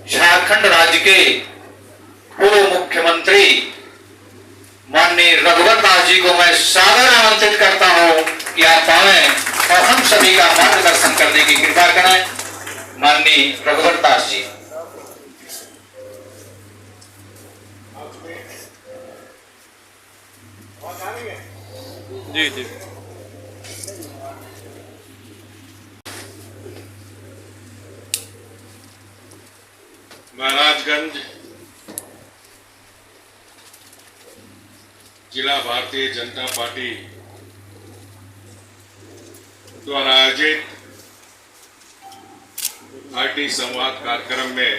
झारखंड राज्य के पूर्व मुख्यमंत्री माननीय रघुवर दास जी को मैं सादर आमंत्रित करता हूं कि आप आएं और हम सभी का मार्गदर्शन करने की कृपा करें। माननीय रघुवर दास जी। जी जी। महाराजगंज जिला भारतीय जनता पार्टी द्वारा आयोजित आईटी संवाद कार्यक्रम में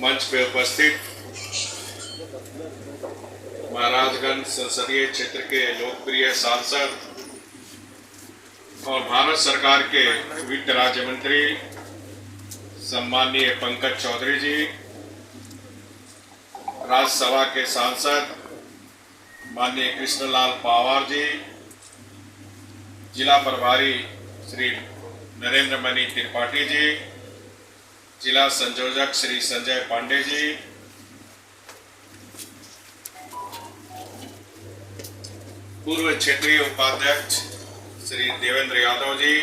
मंच पे उपस्थित महाराजगंज संसदीय क्षेत्र के लोकप्रिय सांसद और भारत सरकार के वित्त राज्य मंत्री सम्माननीय पंकज चौधरी जी, राज्यसभा के सांसद माननीय कृष्णलाल पावार जी, जिला प्रभारी श्री नरेंद्र मणि त्रिपाठी जी, जिला संयोजक श्री संजय पांडे जी, पूर्व क्षेत्रीय उपाध्यक्ष श्री देवेंद्र यादव जी,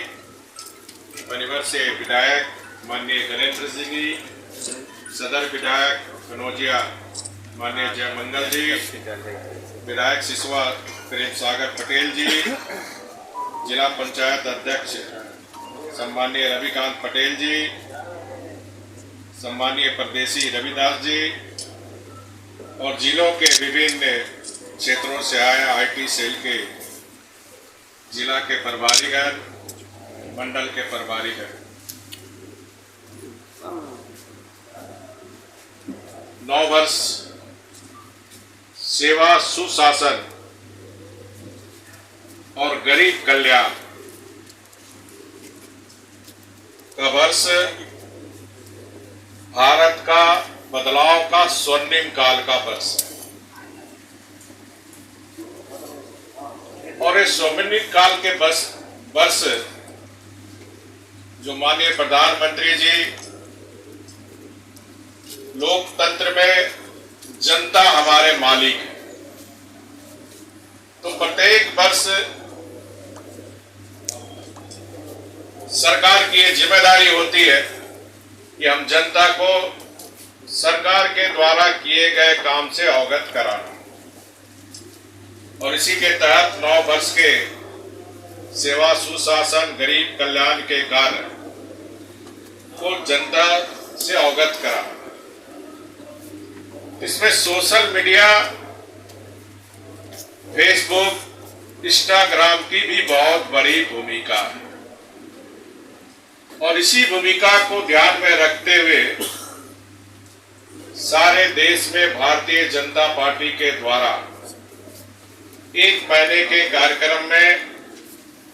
पनिवर से विधायक माननीय गणेंद्र सिंह जी, सदर विधायक कनौजिया माननीय जयमंगल जी, विधायक सिसवा प्रेम सागर पटेल जी, जिला पंचायत अध्यक्ष सम्माननीय रविकांत पटेल जी, सम्माननीय परदेसी रविदास जी और जिलों के विभिन्न क्षेत्रों से आए आईटी सेल के जिला के प्रभारीगण, मंडल के प्रभारीगण, 9 वर्ष सेवा सुशासन और गरीब कल्याण का वर्ष भारत का बदलाव का स्वर्णिम काल का वर्ष और इस स्वर्णिम काल के वर्ष जो माननीय प्रधानमंत्री जी लोकतंत्र में जनता हमारे मालिक है, तो प्रत्येक वर्ष सरकार की ये जिम्मेदारी होती है कि हम जनता को सरकार के द्वारा किए गए काम से अवगत कराना, और इसी के तहत 9 वर्ष के सेवा सुशासन गरीब कल्याण के कार्य को जनता से अवगत कराना। इसमें सोशल मीडिया, फेसबुक, इंस्टाग्राम की भी बहुत बड़ी भूमिका है, और इसी भूमिका को ध्यान में रखते हुए सारे देश में भारतीय जनता पार्टी के द्वारा 1 महीने के कार्यक्रम में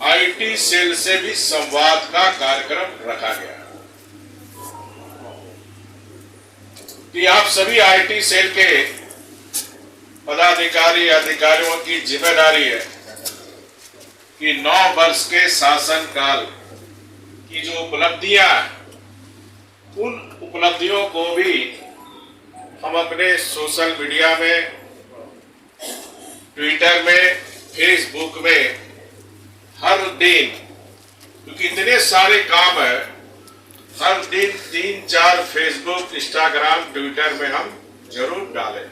आईटी सेल से भी संवाद का कार्यक्रम रखा गया कि आप सभी आईटी सेल के पदाधिकारी अधिकारियों की जिम्मेदारी है कि 9 वर्ष के शासन काल की जो उपलब्धियां हैं, उन उपलब्धियों को भी हम अपने सोशल मीडिया में, ट्विटर में, फेसबुक में हर दिन, क्योंकि इतने सारे काम है, हर दिन 3-4 फेसबुक, इंस्टाग्राम, ट्विटर में हम जरूर डालें,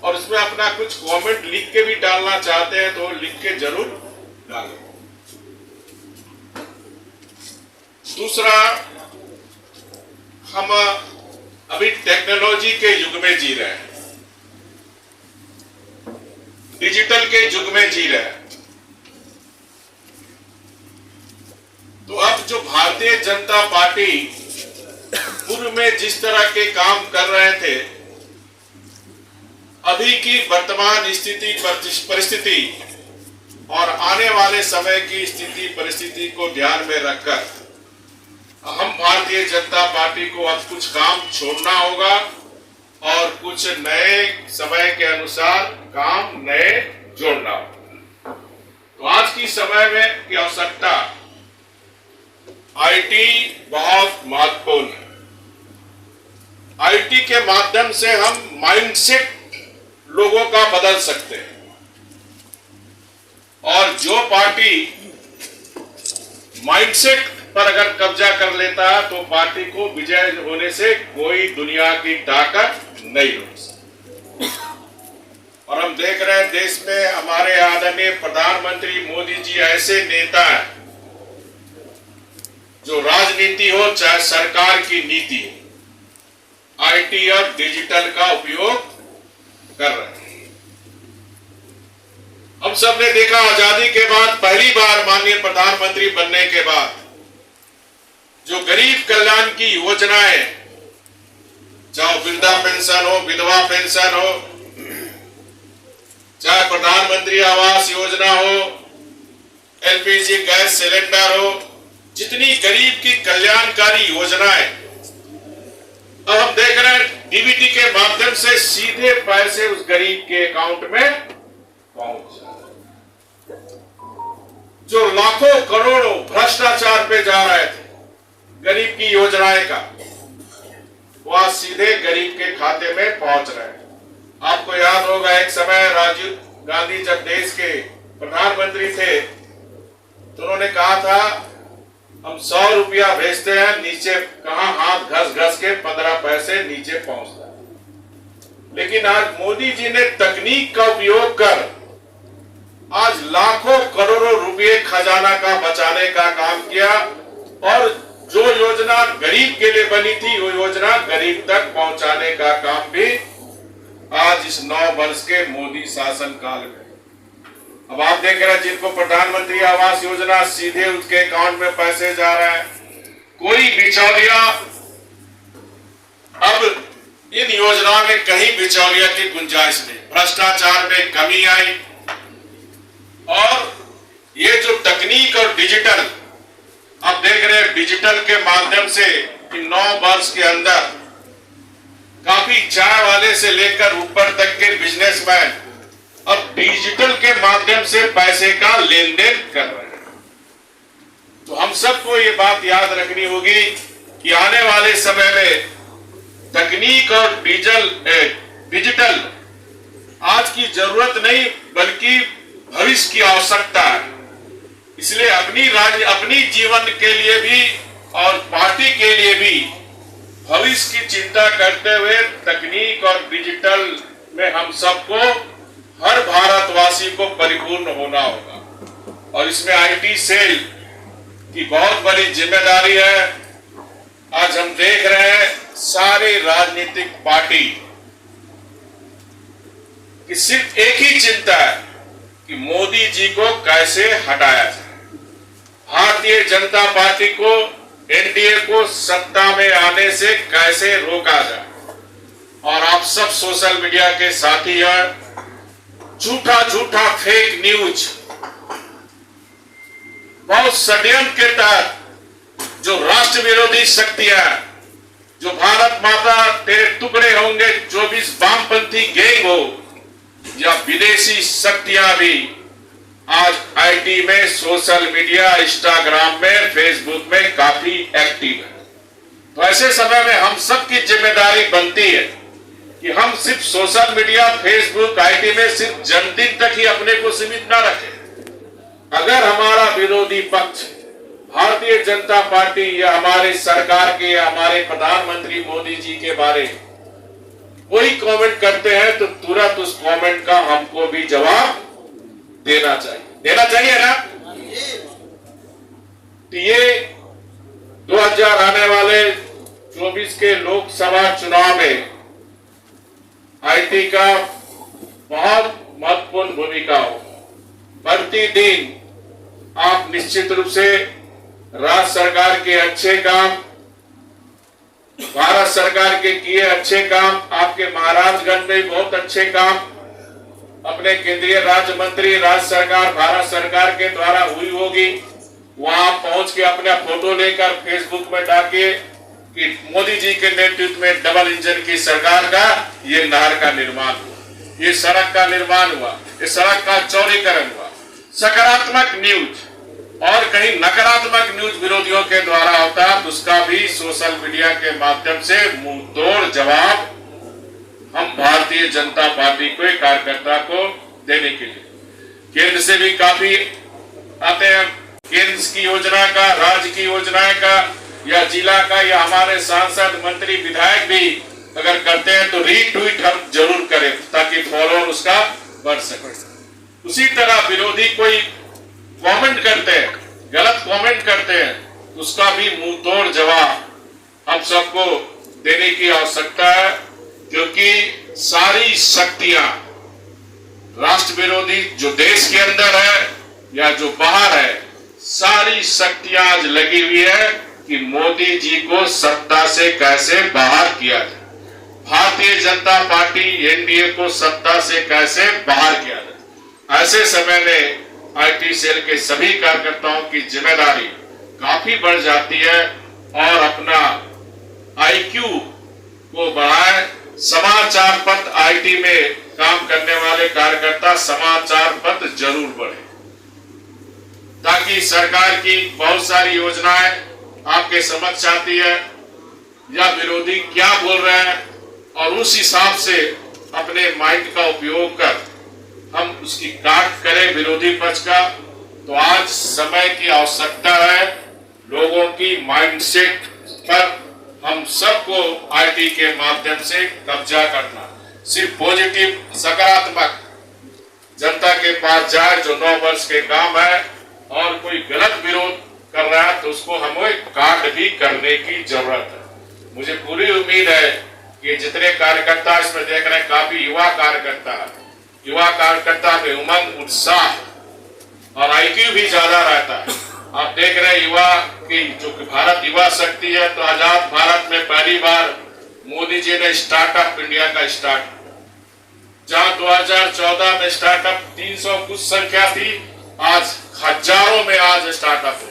और इसमें अपना कुछ कमेंट लिख के भी डालना चाहते हैं तो लिख के जरूर डालें। दूसरा, हम अभी टेक्नोलॉजी के युग में जी रहे हैं, डिजिटल के युग में जी रहे हैं, तो अब जो भारतीय जनता पार्टी पूर्व में जिस तरह के काम कर रहे थे, अभी की वर्तमान स्थिति परिस्थिति और आने वाले समय की स्थिति परिस्थिति को ध्यान में रखकर हम भारतीय जनता पार्टी को अब कुछ काम छोड़ना होगा और कुछ नए समय के अनुसार काम नए जोड़ना होगा। तो आज की समय में की आवश्यकता आईटी बहुत महत्वपूर्ण है। आईटी के माध्यम से हम माइंडसेट लोगों का बदल सकते हैं, और जो पार्टी माइंडसेट पर अगर कब्जा कर लेता है तो पार्टी को विजय होने से कोई दुनिया की ताकत नहीं रोक सकती। और हम देख रहे हैं देश में हमारे आदरणीय प्रधानमंत्री मोदी जी ऐसे नेता हैं जो राजनीति हो चाहे सरकार की नीति हो, आईटी और डिजिटल का उपयोग कर रहे हैं। हम सब ने देखा आजादी के बाद पहली बार माननीय प्रधानमंत्री बनने के बाद जो गरीब कल्याण की योजनाएं, चाहे वृद्धा पेंशन हो, विधवा पेंशन हो, चाहे प्रधानमंत्री आवास योजना हो, एलपीजी गैस सिलेंडर हो, जितनी गरीब की कल्याणकारी योजनाएं अब हम देख रहे हैं डीबीटी के माध्यम से सीधे पैसे उस गरीब के अकाउंट में पहुंच जाए। जो लाखों करोड़ों भ्रष्टाचार पे जा रहे थे गरीब की योजनाएं का, वह सीधे गरीब के खाते में पहुंच रहे हैं। आपको याद होगा एक समय राजीव गांधी जब देश के प्रधानमंत्री थे तो उन्होंने कहा था हम 100 रुपया भेजते हैं, नीचे कहां हाथ घस घस के 15 पैसे नीचे पहुंचता है। लेकिन आज मोदी जी ने तकनीक का उपयोग कर आज लाखों करोड़ों रुपए खजाना का बचाने का काम किया, और जो योजना गरीब के लिए बनी थी वो योजना गरीब तक पहुंचाने का काम भी आज इस 9 वर्ष के मोदी शासन काल में। अब आप देख रहे हैं जिनको प्रधानमंत्री आवास योजना सीधे उसके अकाउंट में पैसे जा रहा है, कोई बिचौलिया अब इन योजनाओं में कहीं बिचौलिया की गुंजाइश नहीं, भ्रष्टाचार में कमी आई। और ये जो तकनीक और डिजिटल आप देख रहे हैं, डिजिटल के माध्यम से इन 9 वर्ष के अंदर काफी चाय वाले से लेकर ऊपर तक के बिजनेसमैन अब डिजिटल के माध्यम से पैसे का लेन देन कर रहे हैं। तो हम सबको ये बात याद रखनी होगी कि आने वाले समय में तकनीक और डिजिटल आज की जरूरत नहीं बल्कि भविष्य की आवश्यकता है। इसलिए अपनी जीवन के लिए भी और पार्टी के लिए भी भविष्य की चिंता करते हुए तकनीक और डिजिटल में हम सबको, हर भारतवासी को परिपूर्ण होना होगा। और इसमें आईटी सेल की बहुत बड़ी जिम्मेदारी है। आज हम देख रहे हैं सारे राजनीतिक पार्टी की सिर्फ एक ही चिंता है कि मोदी जी को कैसे हटाया जाए, भारतीय जनता पार्टी को, एनडीए को सत्ता में आने से कैसे रोका जाए। और आप सब सोशल मीडिया के साथी हैं, झूठा फेक न्यूज, बहुत षड्यंत्र के तहत जो राष्ट्र विरोधी शक्तियां, जो भारत माता तेरे टुकड़े होंगे 24 वामपंथी गैंग हो या विदेशी शक्तियां भी आज आईटी में, सोशल मीडिया, इंस्टाग्राम में, फेसबुक में काफी एक्टिव है। तो ऐसे समय में हम सबकी जिम्मेदारी बनती है कि हम सिर्फ सोशल मीडिया, फेसबुक, आईटी में सिर्फ जन्मदिन तक ही अपने को सीमित ना रखें। अगर हमारा विरोधी पक्ष भारतीय जनता पार्टी या हमारे सरकार के या हमारे प्रधानमंत्री मोदी जी के बारे कोई कमेंट करते हैं तो तुरंत उस कमेंट का हमको भी जवाब देना चाहिए ना। तो ये 2000 आने वाले 24 के लोकसभा चुनाव में आईटी का बहुत महत्वपूर्ण भूमिका हो। प्रतिदिन आप निश्चित रूप से राज्य सरकार के अच्छे काम, भारत सरकार के किए अच्छे काम, आपके महाराजगंज में बहुत अच्छे काम अपने केंद्रीय राज्य मंत्री, राज्य सरकार, भारत सरकार के द्वारा हुई होगी। वहां पहुंच के अपना फोटो लेकर फेसबुक में डालिए कि मोदी जी के नेतृत्व में डबल इंजन की सरकार का ये नहर का निर्माण हुआ, ये सड़क का निर्माण हुआ, ये सड़क का चौड़ीकरण हुआ। सकारात्मक न्यूज और कहीं नकारात्मक न्यूज विरोधियों के द्वारा होता है, उसका भी सोशल मीडिया के माध्यम से मुंह तोड़ जवाब हम भारतीय जनता पार्टी के कार्यकर्ता को देने के लिए केंद्र से भी काफी आते हैं। केंद्र की योजना का, राज्य की योजनाएं का या जिला का या हमारे सांसद मंत्री विधायक भी अगर करते हैं तो रीट्वीट हम जरूर करें ताकि फॉलोअर उसका बढ़ सके। उसी तरह विरोधी कोई कमेंट करते हैं, गलत कमेंट करते हैं, उसका भी मुंह तोड़ जवाब हम सबको देने की आवश्यकता है, क्योंकि सारी शक्तियां राष्ट्र विरोधी जो देश के अंदर है या जो बाहर है, सारी शक्तियां आज लगी हुई है कि मोदी जी को सत्ता से कैसे बाहर किया जाए, भारतीय जनता पार्टी एनडीए को सत्ता से कैसे बाहर किया जाए। ऐसे समय में आईटी सेल के सभी कार्यकर्ताओं की जिम्मेदारी काफी बढ़ जाती है और अपना आईक्यू को बढ़ाए। समाचार पत्र आईटी में काम करने वाले कार्यकर्ता समाचार पत्र जरूर पढ़े ताकि सरकार की बहुत सारी योजनाएं आपके समक्ष आती है या विरोधी क्या बोल रहे हैं और उस हिसाब से अपने माइंड का उपयोग कर हम उसकी काट करें विरोधी पक्ष का। तो आज समय की आवश्यकता है लोगों की माइंडसेट पर हम सबको आईटी के माध्यम से कब्जा करना, सिर्फ पॉजिटिव सकारात्मक जनता के पास जाए जो 9 वर्ष के काम है, और कोई गलत विरोध कर रहा है तो उसको हमें काट भी करने की जरूरत है। मुझे पूरी उम्मीद है कि जितने कार्यकर्ता इसमें देख रहे हैं काफी युवा कार्यकर्ता है, युवा कार्यकर्ता में उमंग, उत्साह और आईक्यू भी ज्यादा रहता है। आप देख रहे हैं युवा की जो भारत युवा शक्ति है, तो आजाद भारत में पहली बार मोदी जी ने स्टार्टअप इंडिया का स्टार्ट, जहां 2014 में स्टार्टअप 300 कुछ संख्या थी, आज हजारों में आज स्टार्टअप हो।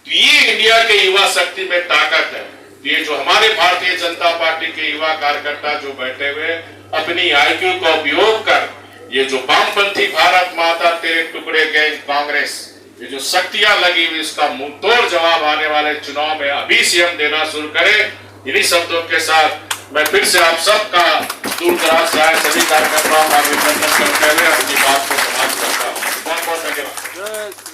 तो ये इंडिया के युवा शक्ति में ताकत है। ये जो हमारे भारतीय जनता पार्टी के युवा कार्यकर्ता जो बैठे हुए अपनी आईक्यू का उपयोग कर ये जो वामपंथी भारत माता तेरे टुकड़े गैंग कांग्रेस, ये जो शक्तियां लगी हुई, इसका मुंहतोड़ जवाब आने वाले चुनाव में अभी से हम देना शुरू करें। इन्हीं शब्दों के साथ मैं फिर से आप सबका दूर दराज से आए सभी कार्यकर्ताओं का अभिनंदन करते हुए अपनी बात को समाप्त करता हूँ। बहुत बहुत धन्यवाद।